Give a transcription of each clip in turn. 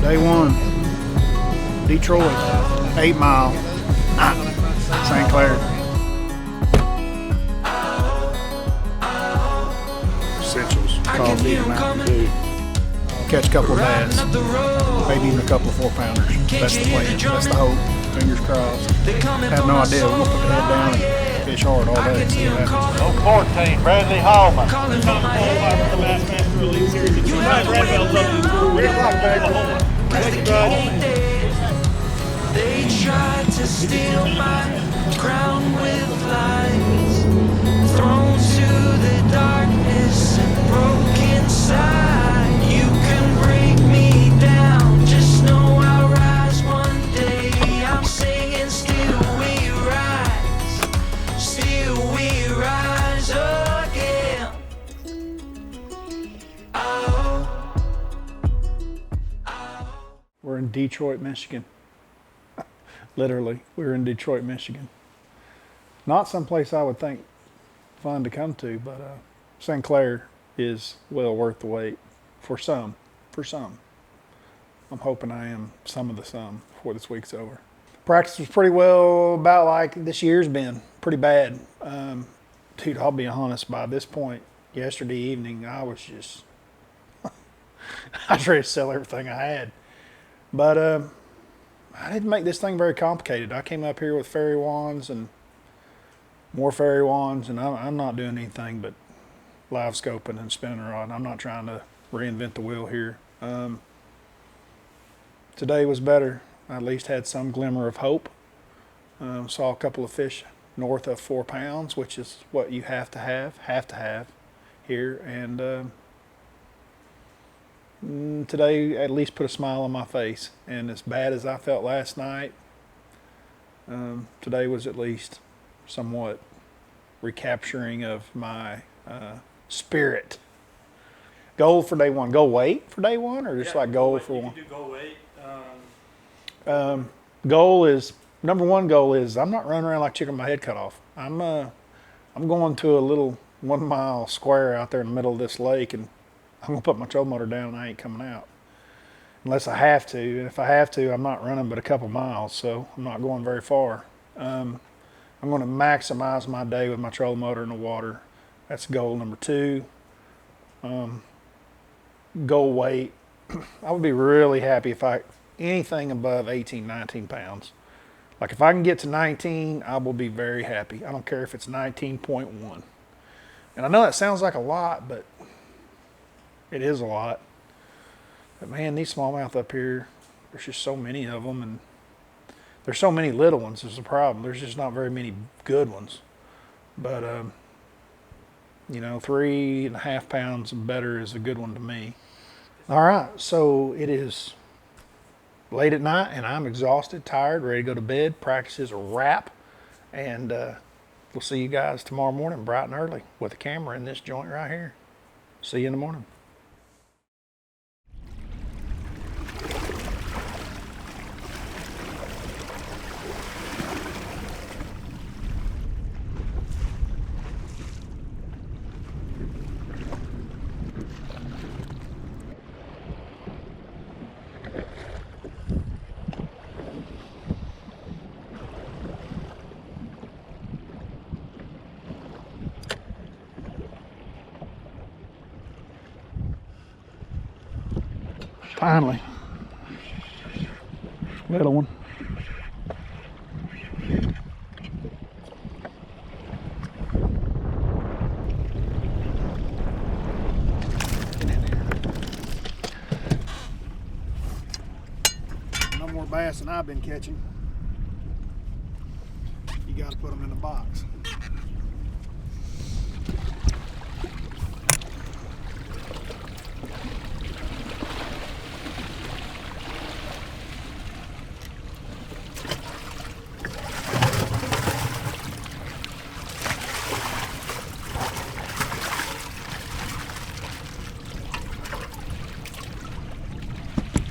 Day one, Detroit, 8 Mile, Sinclair. Essentials, coffee, and Mountain Dew. Catch a couple of bass, maybe even a couple of 4-pounders. That's the plan, that's the hope. Fingers crossed. Have no idea. We're going to put the head down and fish hard all day. See what happens. Oh, 14, Bradley Hallman. They tried to steal my crown with lies, thrown to the darkness and broke inside. You can break me down, just know I'll rise one day. I'm singing, still we rise again. We're in Detroit, Michigan. Literally, we're in Detroit, Michigan. Not someplace I would think fun to come to, but Sinclair is well worth the wait for some. I'm hoping I am some of the some before this week's over. Practice was pretty well about like this year's been, pretty bad. Dude, I'll be honest, by this point, yesterday evening, I was just, I was ready to sell everything I had. But I didn't make this thing very complicated. I came up here with fairy wands and more fairy wands, and I'm not doing anything but live scoping and spinning a rod. I'm not trying to reinvent the wheel here. Today was better. I at least had some glimmer of hope. Saw a couple of fish north of 4 pounds, which is what you have to have here. And today at least put a smile on my face. And as bad as I felt last night, today was at least somewhat recapturing of my spirit. Goal for day one. Goal weight for day one, or just like goal for one? You can do goal weight. Goal is, number one goal is I'm not running around like chicken with my head cut off. I'm going to a little 1 mile square out there in the middle of this lake, and I'm gonna put my trolling motor down and I ain't coming out unless I have to. And if I have to, I'm not running but a couple miles, so I'm not going very far. I'm going to maximize my day with my trolling motor in the water. That's goal number two. Goal weight. I would be really happy if anything above 18, 19 pounds. Like if I can get to 19, I will be very happy. I don't care if it's 19.1. And I know that sounds like a lot, but it is a lot. But man, these smallmouth up here, there's just so many of them, and there's so many little ones is the problem. There's just not very many good ones. But, 3.5 pounds and better is a good one to me. All right, so it is late at night, and I'm exhausted, tired, ready to go to bed. Practice is a wrap, and we'll see you guys tomorrow morning bright and early with a camera in this joint right here. See you in the morning. Finally, little one. No more bass than I've been catching. You got to put them in the box.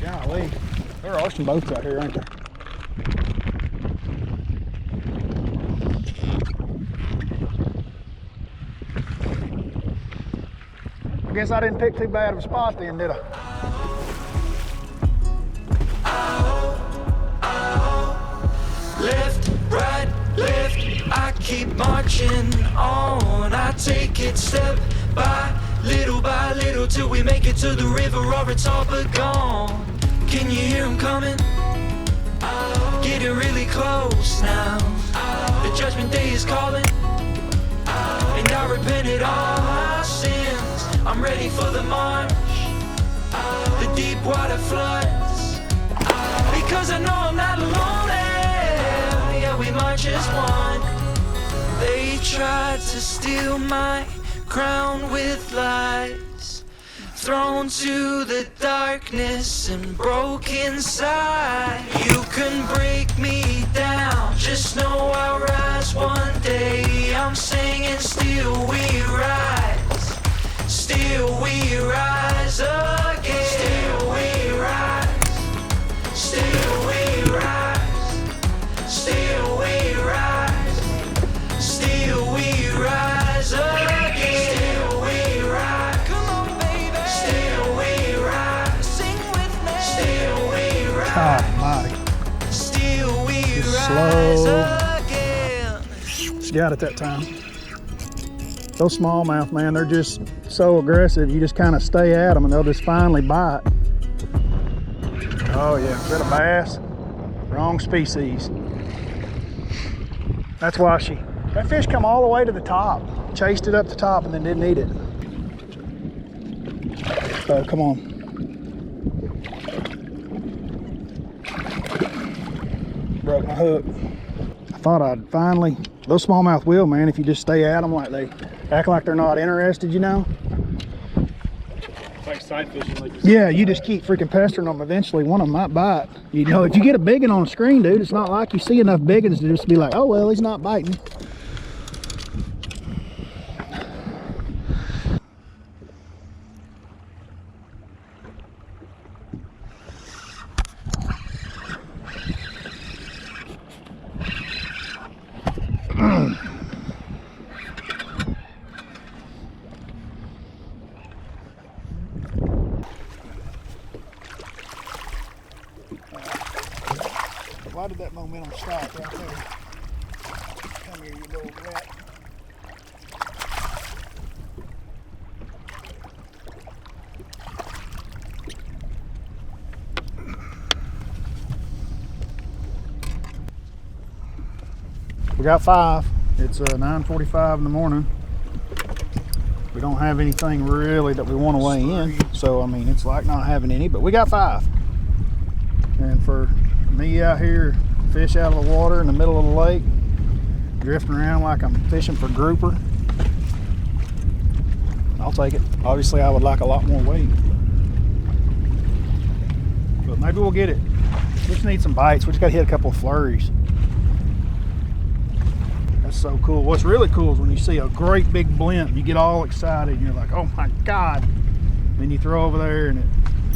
Golly, there are ocean boats out here, aren't there? I guess I didn't pick too bad of a spot then, did I? marching on. I take it step by little till we make it to the river or it's all but gone. Can you hear him coming? Getting really close now. The judgment day is calling, and I repented all my sins. I'm ready for the march, the deep water floods, because I know I'm not alone. Yeah, we march as one. They tried to steal my crown with lies, thrown to the darkness and broke inside. You can break me down, just know I'll rise one day. I'm singing, still we rise, still we rise again. Still we rise, still we rise, still we rise, still we rise again. Still we rise, come on baby, still we rise, sing with me. Still we rise, God almighty. still we Just rise slow. again. Just got it that time. Those smallmouth, man, they're just so aggressive. You just kind of stay at them and they'll just finally bite. Oh yeah, is that a bass? Wrong species. That's why that fish come all the way to the top, chased it up the top and then didn't eat it. Oh, come on. Broke my hook. I thought I'd finally, those smallmouth will, man, if you just stay at them like they act like they're not interested, you know? It's like side fishing, like you said. Yeah, you just keep freaking pestering them. Eventually, one of them might bite. You know, if you get a big one on the screen, dude, it's not like you see enough big ones to just be like, oh, well, he's not biting. Why did that momentum stop right there? Come here, you little rat. We got 5. It's 9:45 in the morning. We don't have anything really that we want to weigh in, so I mean it's like not having any, but we got 5. And for me out here, fish out of the water in the middle of the lake, drifting around like I'm fishing for grouper, I'll take it. Obviously I would like a lot more weight, but maybe we'll get it. We just need some bites. We just got to hit a couple of flurries. That's so cool. What's really cool is when you see a great big blimp, you get all excited and you're like, oh my God. Then you throw over there and it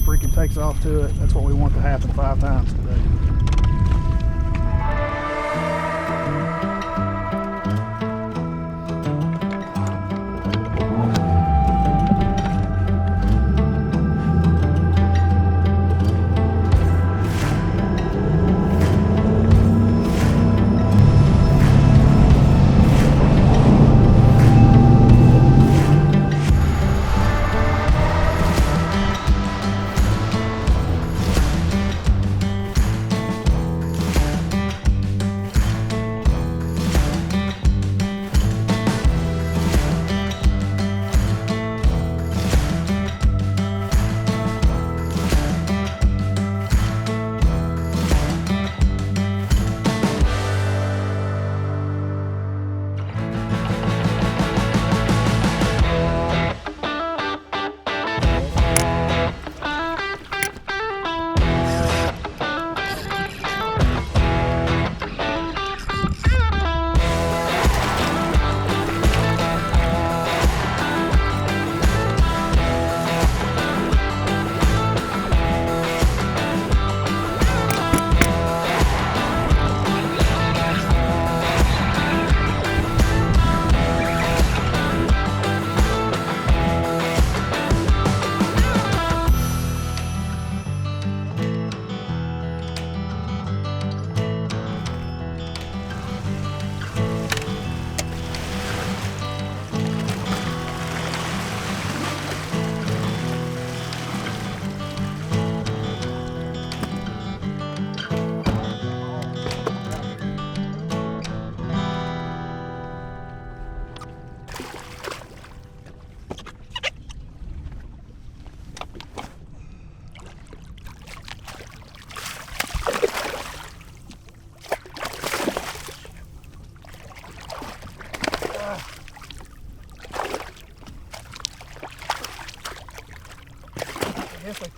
freaking takes off to it. That's what we want to happen 5 times today.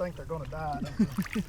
think they're gonna die, don't they?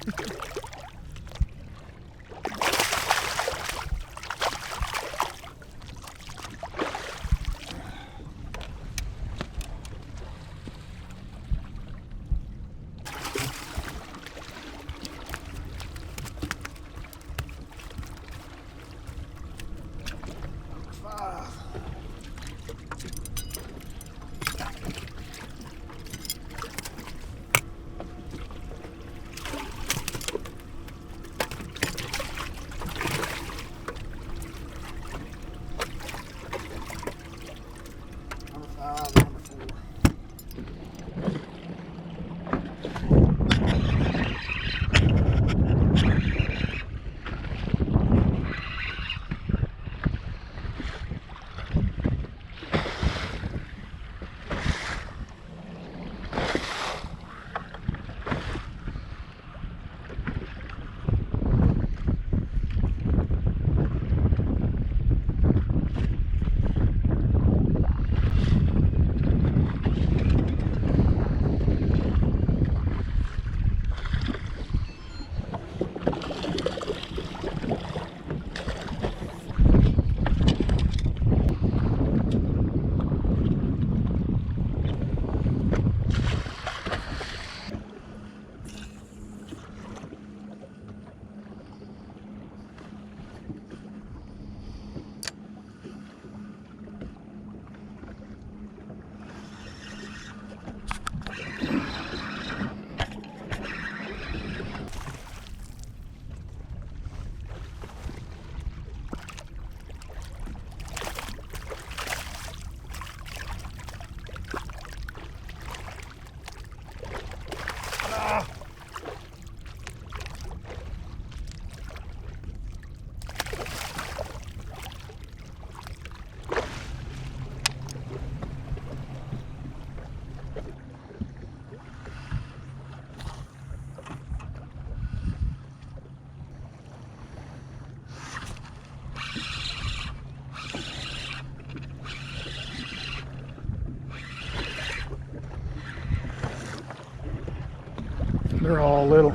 They're all little.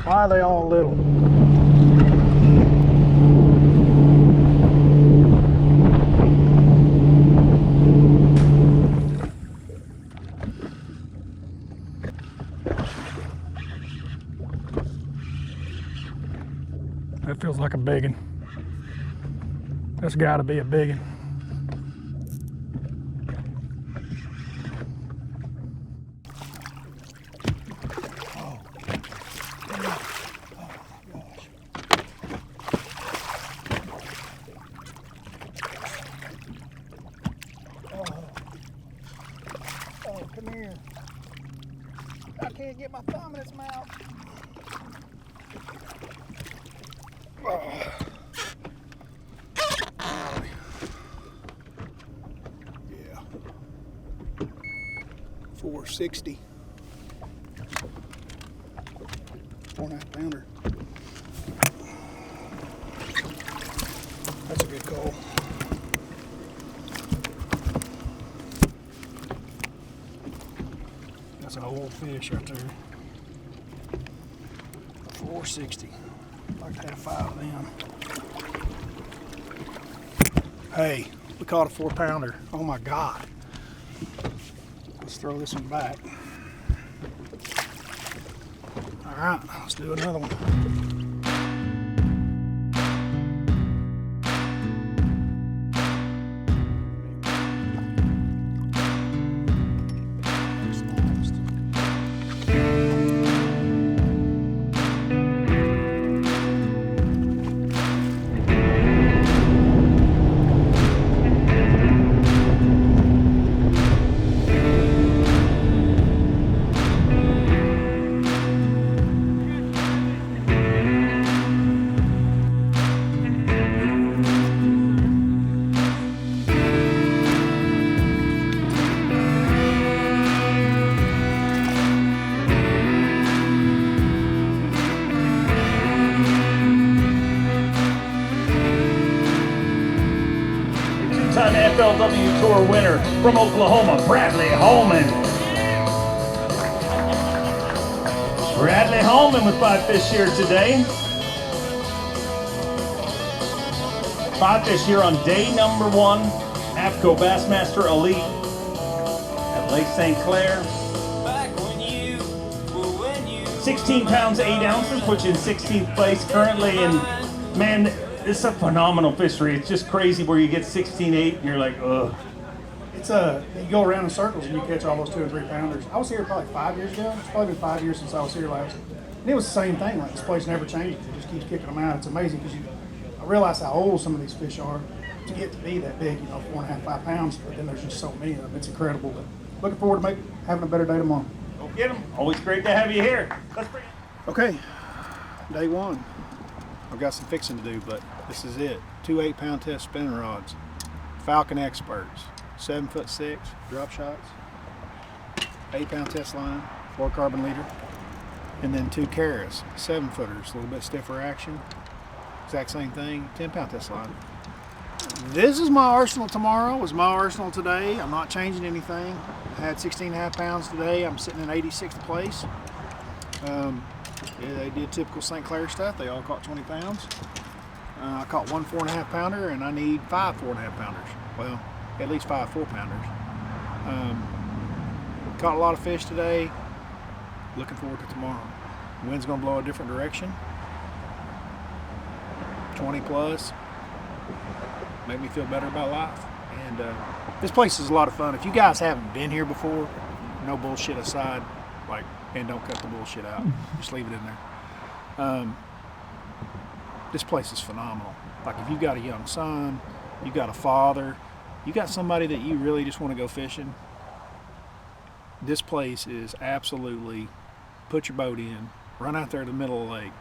Why are they all little? That feels like a biggin. That's got to be a biggin. Come here. I can't get my thumb in its mouth. Oh. Yeah. 460. 4.5 pounder. That's a good call. That's an old fish right there. 460. I'd like to have 5 of them. Hey, we caught a 4-pounder. Oh my God. Let's throw this one back. All right, let's do another one. Two-time FLW Tour winner from Oklahoma, Bradley Holman. Bradley Holman with 5 fish here today. 5 fish here on day number 1, APCO Bassmaster Elite at Lake St. Clair. 16 pounds, 8 ounces, puts you in 16th place currently. And man, it's a phenomenal fishery. It's just crazy where you get 16.8 and you're like, ugh. It's you go around in circles and you catch all those 2 and 3 pounders. I was here probably 5 years ago. It's probably been 5 years since I was here last. And it was the same thing. Like, this place never changes. It just keeps kicking them out. It's amazing because I realize how old some of these fish are to get to be that big. 4.5, 5 pounds. But then there's just so many of them. It's incredible. But looking forward to having a better day tomorrow. Go get them. Always great to have you here. Let's bring it. Okay, day 1. I've got some fixing to do, but this is it. 2 8-pound test spinning rods, Falcon Experts, 7'6" drop shots, 8-pound test line, fluorocarbon leader, and then 2 Caras, 7-footers, a little bit stiffer action. Exact same thing, 10-pound test line. This is my arsenal tomorrow. Was my arsenal today. I'm not changing anything. I had 16.5 pounds today. I'm sitting in 86th place. Yeah, they did typical St. Clair stuff. They all caught 20 pounds. I caught 1 4.5 pounder, and I need 5 4.5 pounders. Well, at least 5 4 pounders. Caught a lot of fish today. Looking forward to tomorrow. The wind's gonna blow a different direction. 20 plus. Make me feel better about life. And this place is a lot of fun. If you guys haven't been here before, no bullshit aside, and don't cut the bullshit out. Just leave it in there. This place is phenomenal. Like, if you've got a young son, you've got a father, you got somebody that you really just want to go fishing, this place is absolutely, put your boat in, run out there to the middle of the lake.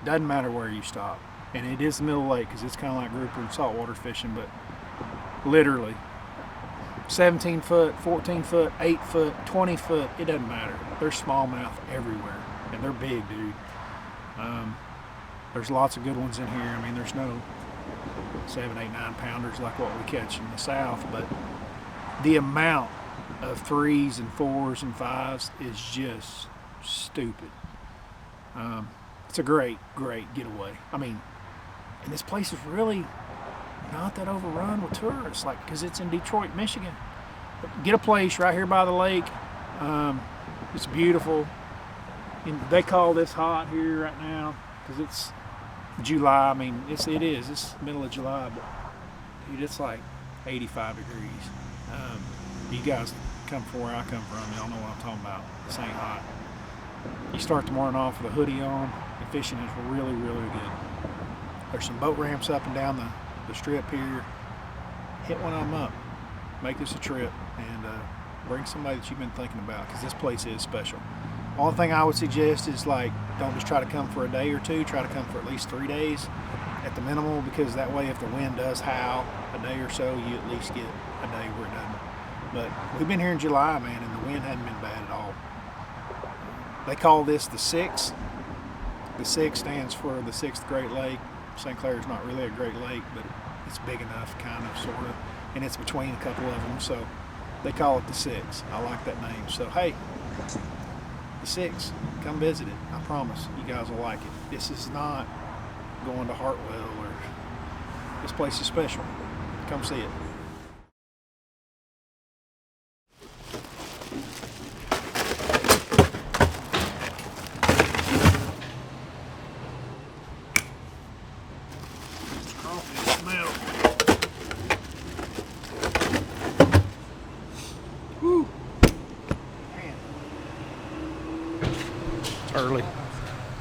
Doesn't matter where you stop. And it is the middle of the lake because it's kind of like grouper and saltwater fishing, but literally 17 foot, 14 foot, 8 foot, 20 foot, it doesn't matter. There's smallmouth everywhere, and they're big, dude. There's lots of good ones in here. I mean, there's no 7, 8, 9 pounders like what we catch in the south, but the amount of 3s and 4s and 5s is just stupid. It's a great, great getaway. I mean, and this place is really not that overrun with tourists, because it's in Detroit, Michigan. Get a place right here by the lake. It's beautiful. And they call this hot here right now because it's July. I mean, it is. It's middle of July, but dude, it's like 85 degrees. You guys come from where I come from, y'all know what I'm talking about. This ain't hot. You start the morning off with a hoodie on, and fishing is really, really good. There's some boat ramps up and down the strip here. Hit one of them up. Make this a trip, and bring somebody that you've been thinking about, because this place is special. Only thing I would suggest is, don't just try to come for a day or two. Try to come for at least 3 days at the minimal, because that way if the wind does howl a day or so, you at least get a day where it doesn't. But we've been here in July, man, and the wind hadn't been bad at all. They call this the 6. The 6 stands for the 6th Great Lake. St. Clair is not really a great lake, but it's big enough, kind of, sort of, and it's between a couple of them, so they call it the 6. I like that name. So, hey, the 6, come visit it. I promise you guys will like it. This is not going to Hartwell, or this place is special. Come see it.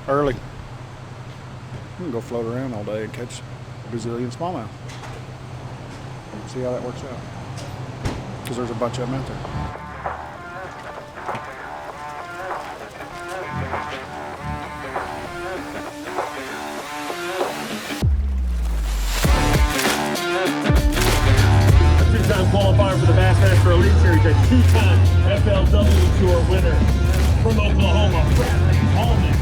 Early. You can go float around all day and catch Brazilian smallmouth. See how that works out. Because there's a bunch of them out there. A 2-time qualifier for the Bassmaster Elite Series, a 2-time FLW Tour winner from Oklahoma, Bradley Holman.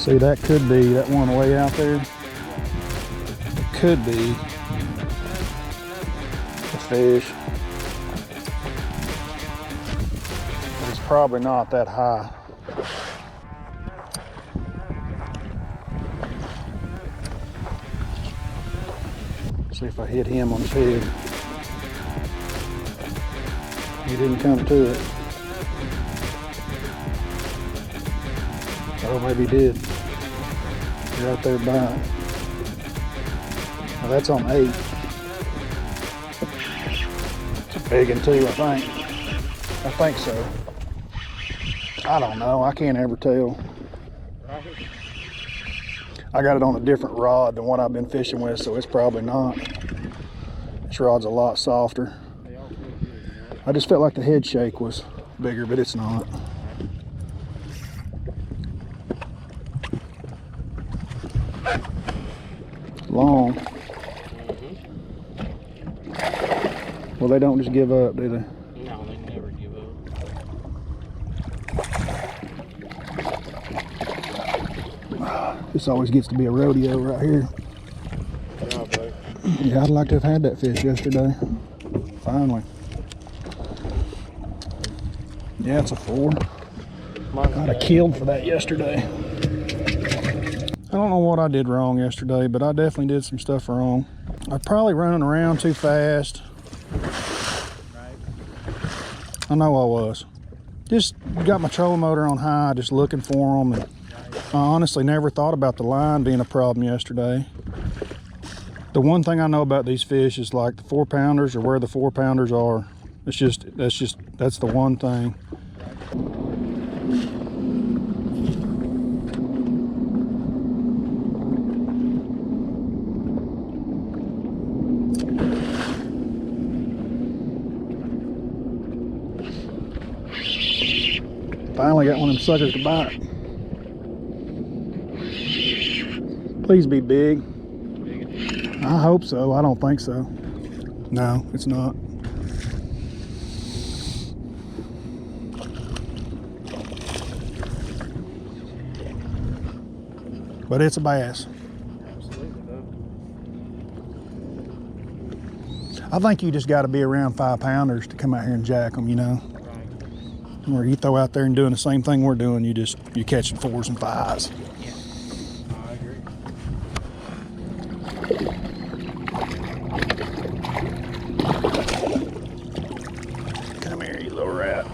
See, that could be that one way out there. Could be a fish. But it's probably not that high. See if I hit him on his head. He didn't come to it. Oh, maybe he did. Right there by it. Well, that's on 8. It's a big one too, I think. I think so. I don't know. I can't ever tell. I got it on a different rod than what I've been fishing with, so it's probably not. This rod's a lot softer. I just felt like the head shake was bigger, but it's not. Long. Well, they don't just give up, do they? No, they never give up. This always gets to be a rodeo right here. Yeah, I'd like to have had that fish yesterday. Finally. Yeah, it's a 4. I'd have killed for that yesterday. I don't know what I did wrong yesterday, but I definitely did some stuff wrong. I'm probably running around too fast. I know I was. Just got my trolling motor on high, just looking for them. And I honestly never thought about the line being a problem yesterday. The one thing I know about these fish is like the 4-pounders or where the 4-pounders are. That's the one thing. Finally got one of them suckers to bite. Please be big. I hope so. I don't think so. No, it's not. But it's a bass. I think you just got to be around 5-pounders to come out here and jack them, you know. Where you throw out there and doing the same thing we're doing, you're catching 4s and 5s. Yeah. I agree. Come here, you little rat.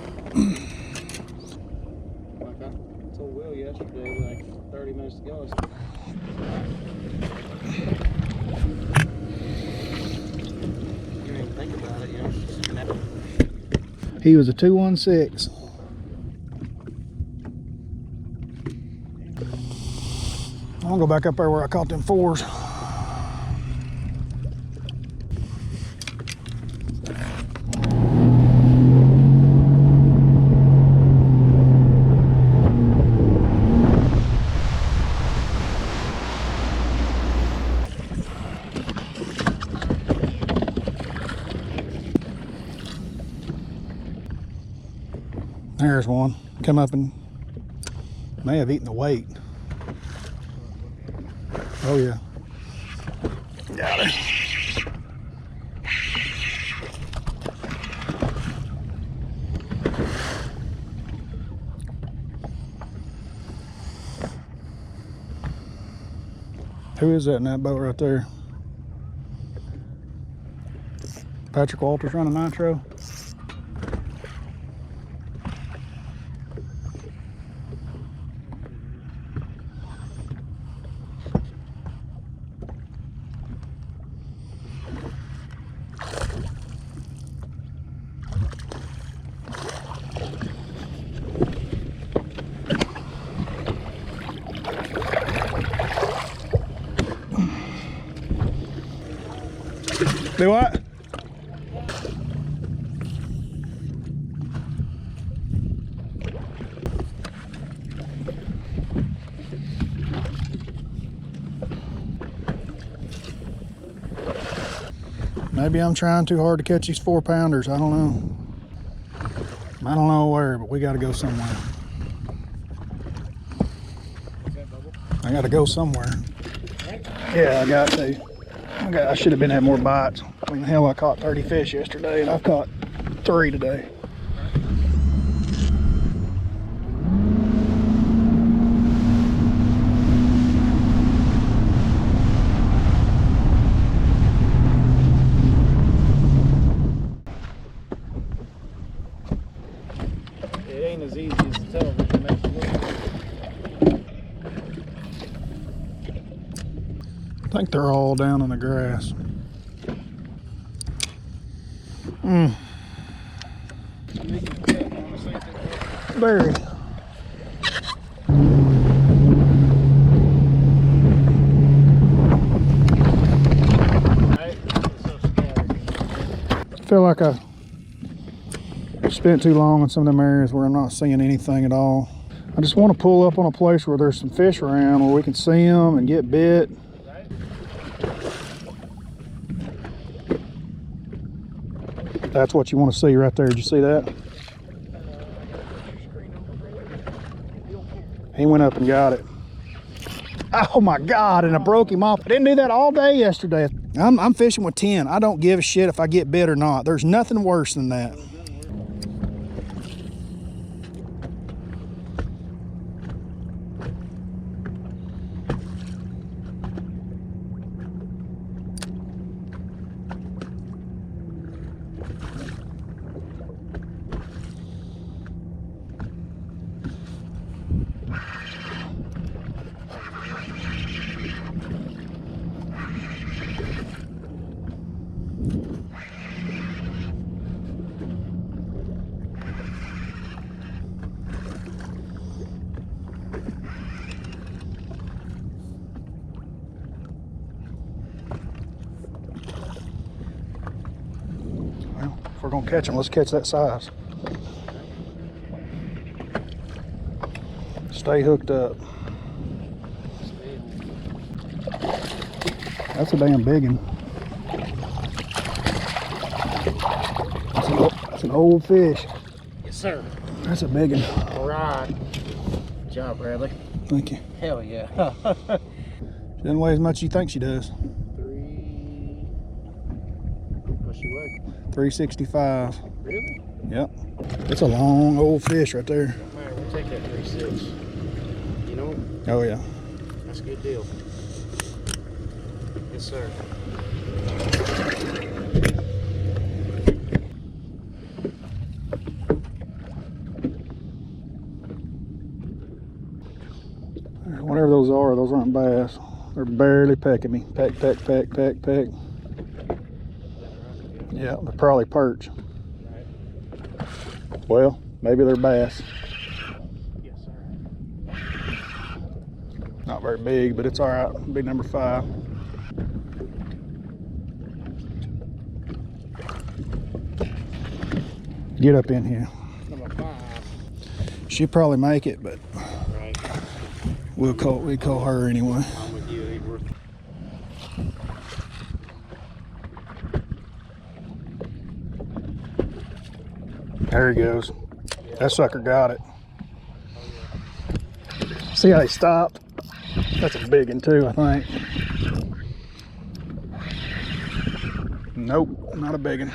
Like I told Will yesterday, like 30 minutes ago, you don't even think about it, you know. Just connect. He was a 216. I'll go back up there where I caught them 4s. There's one. Come up and may have eaten the weight. Oh yeah. Got it. Who is that in that boat right there? Patrick Walters running nitro? Do what? Maybe I'm trying too hard to catch these 4-pounders. I don't know. I don't know where, but we got to go somewhere. I gotta go somewhere. Yeah, I got to. I should have been having more bites. I mean, hell, I caught 30 fish yesterday, and I've caught 3 today. It ain't as easy as the television makes it look. I think they're all down in the grass. Very. I feel like I spent too long in some of them areas where I'm not seeing anything at all. I just want to pull up on a place where there's some fish around where we can see them and get bit. That's what you want to see right there. Did you see that? He went up and got it. Oh my God, and I broke him off. I didn't do that all day yesterday. I'm fishing with 10. I don't give a shit if I get bit or not. There's nothing worse than that. Well, if we're gonna catch them, let's catch that size. Stay hooked up. That's a damn big one. That's an old fish. Yes, sir. That's a big one. All right. Good job, Bradley. Thank you. Hell yeah. She doesn't weigh as much as you think she does. 3. What's she weigh? 365. Really? Yep. It's a long old fish right there. Man, we'll take that 3.6. You know? Oh yeah. That's a good deal. Yes, sir. Whatever those aren't bass. They're barely pecking me. Peck, peck, peck, peck, peck. Yeah, they're probably perch. Well, maybe they're bass. Yes, sir. Not very big, but it's all right. Big number 5. Get up in here. Number 5. She'll probably make it, but Right. we call her anyway. I'm with you. Ain't worth. There he goes. That sucker got it. See how they stopped? That's a big one too, I think. Nope, not a big one.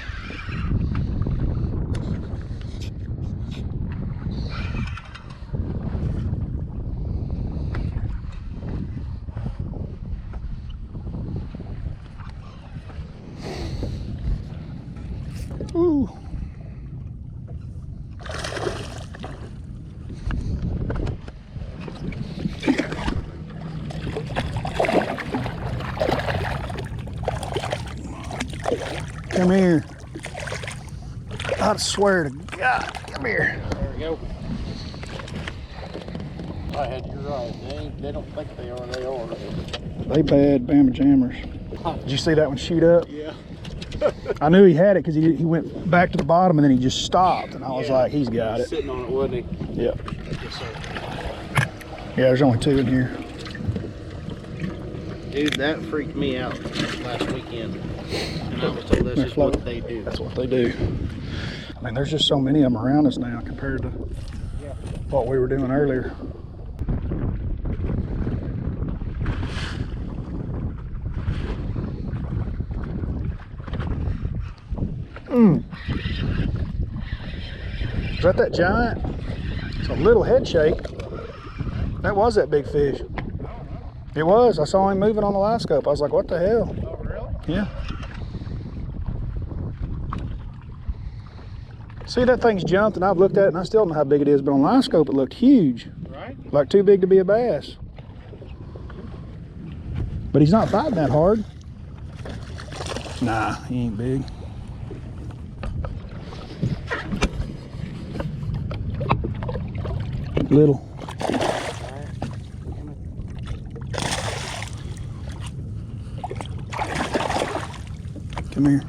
Ooh. Come here. I swear to God, come here. There we go. I had you right. They don't think they are. They are. They bad Bama jammers. Did you see that one shoot up? Yeah. I knew he had it because he went back to the bottom and then he just stopped, and I was like, he's got it. Sitting on it, wasn't he? Yep. Yes, sir. Yeah, there's only 2 in here. Dude, that freaked me out last weekend. And I was told that's They're just floating. what they do. That's what they do. I mean, there's just so many of them around us now compared to what we were doing earlier. Is that giant? It's a little head shake. That was that big fish. It was. I saw him moving on the live scope. I was like, what the hell? Oh, really? Yeah. See, that thing's jumped, and I've looked at it, and I still don't know how big it is, but on live scope, it looked huge. Right? Like too big to be a bass. But he's not biting that hard. Nah, he ain't big. Little. Come here.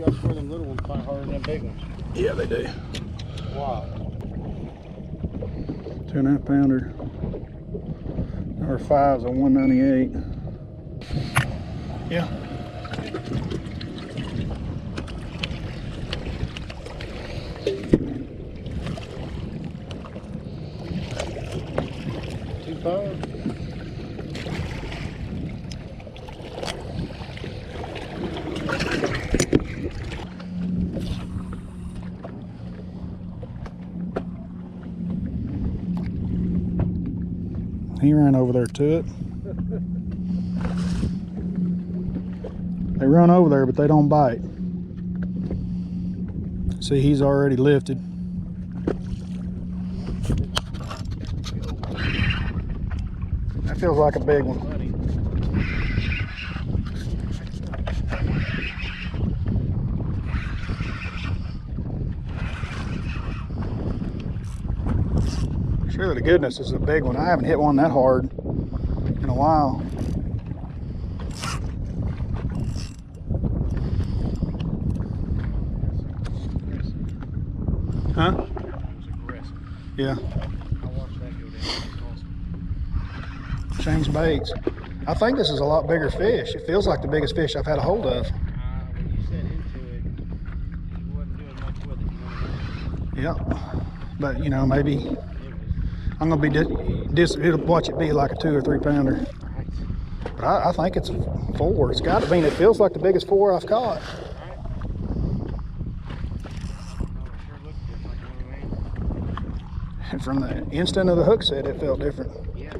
I swear them little ones fight harder than them big ones. Yeah, they do. Wow. 2.5 pounder. Number 5's a 198. Yeah. $2. He ran over there to it. They run over there, but they don't bite. See, he's already lifted. That feels like a big one. Surely to goodness, this is a big one. I haven't hit one that hard in a while. Huh? Yeah. Change baits. I think this is a lot bigger fish. It feels like the biggest fish I've had a hold of. When you said into it, you wasn't doing much with it. Yep. But you know, maybe I'm gonna be it'll watch it be like a 2 or 3 pounder. But I think it's 4. It's got to be. It feels like the biggest 4 I've caught. And from the instant of the hook set, it felt different. Yeah.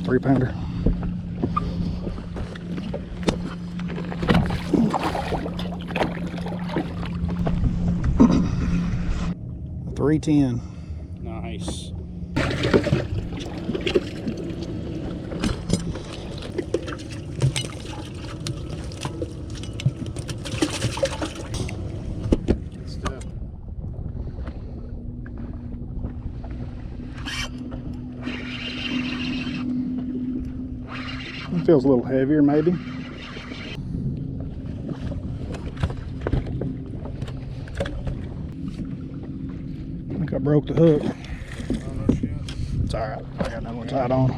Three pounder. $3.10. Nice. Good stuff. It feels a little heavier, maybe. I think I broke the hook. Oh, no shit. It's all right. I got another one tied on.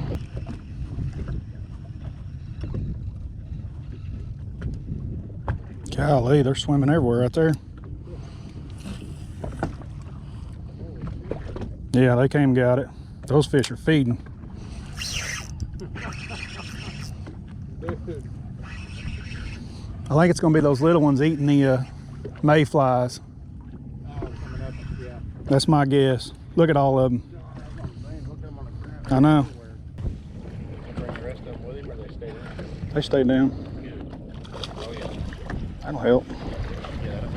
Golly, they're swimming everywhere right there. Yeah, they came and got it. Those fish are feeding. I think it's going to be those little ones eating the mayflies. Oh, coming up, yeah. That's my guess. Look at all of them. I know. Bring the rest of them with him, or they stay there? They stay down. Oh, yeah. That'll help. Yeah, that'll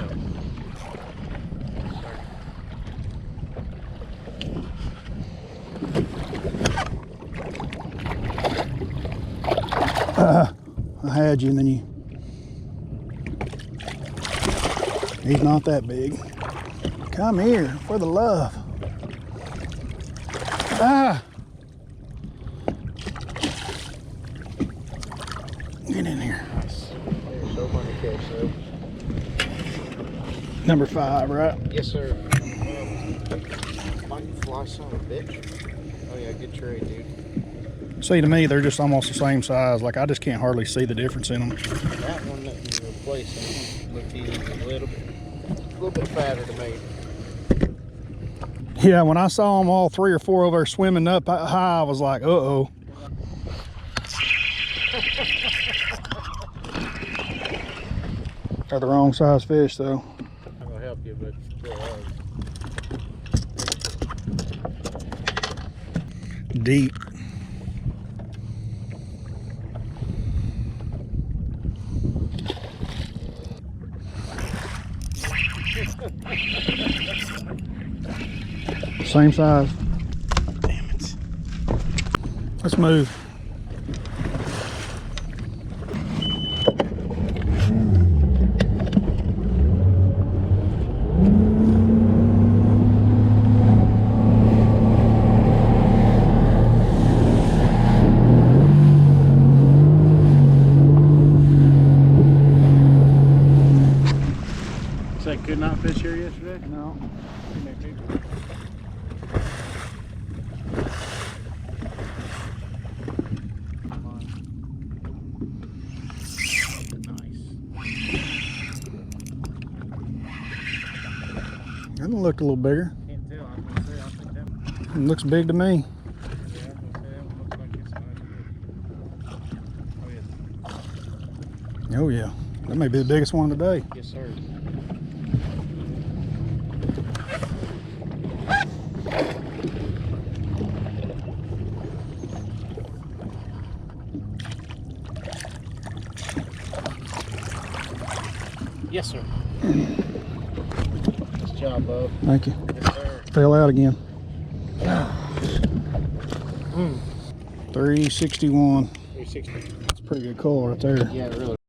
help. I had you, and then you. He's not that big. Come here for the love. Ah! Get in here. They're so fun to catch, though. Number 5, right? Yes, sir. Might fly son of a bitch. Oh, yeah, good trade, dude. See, to me, they're just almost the same size. Like, I just can't hardly see the difference in them. That one that you're replacing looks a little bit fatter to me. Yeah, when I saw them all 3 or 4 over there swimming up high, I was like, uh-oh. They're the wrong size fish, though. I'm gonna help you, but it's still hard. Deep. Same size. Damn it. Let's move. So I could not fish here yesterday? No. That one looked a little bigger. Can't tell. I was gonna say, I think that It looks big to me. yeah, I was gonna say that one looks like it's nice. Oh yeah. Oh yeah, that may be the biggest one today. Yes, sir. Yes, sir. Nice job, bub. Thank you. Yes, sir. Fell out again. 361. 360. It's a pretty good call right there. Yeah, really.